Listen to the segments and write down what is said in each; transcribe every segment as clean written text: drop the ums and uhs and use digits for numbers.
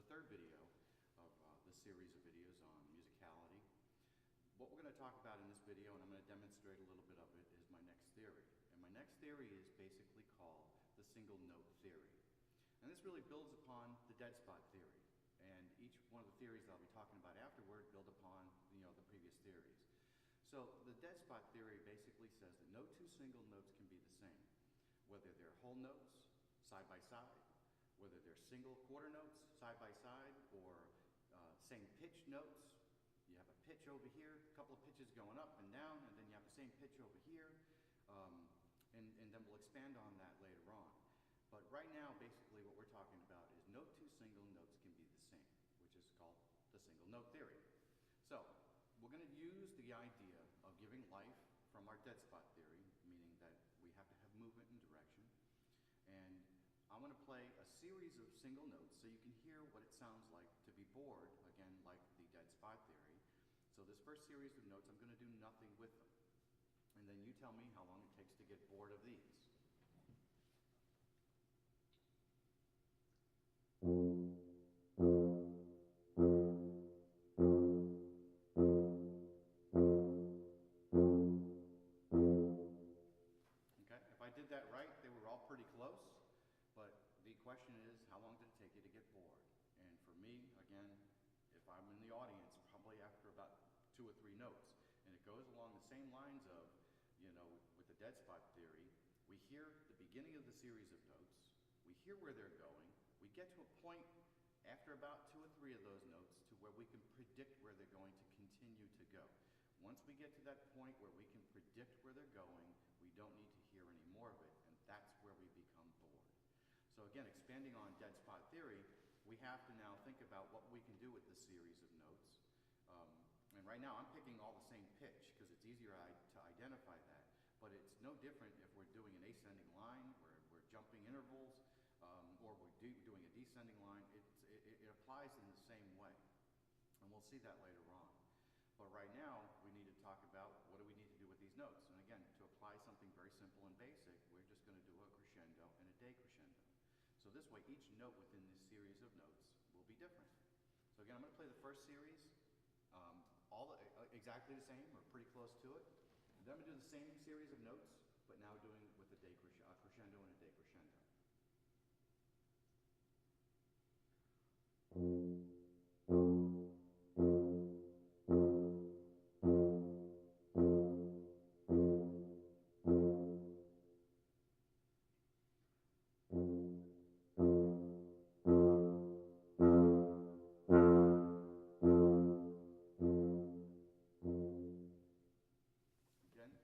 third video of the series of videos on musicality. What we're going to talk about in this video, and I'm going to demonstrate a little bit of it, is my next theory. And my next theory is basically called the single note theory. And this really builds upon the dead spot theory. And each one of the theories that I'll be talking about afterward build upon the previous theories. So the dead spot theory basically says that no two single notes can be the same, whether they're whole notes side by side, whether they're single quarter notes side by side, or same pitch notes. You have a pitch over here, a couple of pitches going up and down, and then you have the same pitch over here, and then we'll expand on that later on. But right now, basically what we're talking about is no two single notes can be the same, which is called the single note theory. So we're going to use the idea of giving life from our dead spot theory, meaning that we have to have movement and direction. And I'm going to play a series of single notes so you can hear what it sounds like to be bored, again, like the dead spot theory. So this first series of notes, I'm going to do nothing with them. And then you tell me how long it takes to get bored of these. Okay, if I did that right, they were all pretty close. But the question is, how long did it take you to get bored? And for me, again, if I'm in the audience, probably after about 2 or 3 notes. And it goes along the same lines of, with the dead spot theory, we hear the beginning of the series of notes, we hear where they're going, we get to a point after about 2 or 3 of those notes to where we can predict where they're going to continue to go. Once we get to that point where we can predict where they're going, we don't need to hear any more of it, and that's where we become bored. So again, expanding on dead spot theory, we have to now think about what we can do with this series of notes. And right now I'm picking all the same pitch because it's easier to identify that. But it's no different if we're doing an ascending line, where we're jumping intervals, or we're doing a descending line. It applies in the same way. And we'll see that later on. But right now, we need to talk about what do we need to do with these notes. And again, to apply something very simple and basic, we're just going to do a crescendo and a decrescendo. So this way, each note within this series of notes will be different. So again, I'm going to play the first series, exactly the same, or pretty close to it. And then I'm going to do the same series of notes, but now doing it with a crescendo and a decrescendo.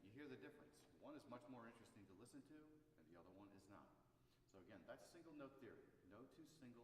You hear the difference. One is much more interesting to listen to, and the other one is not. So again, that's single note theory. No two single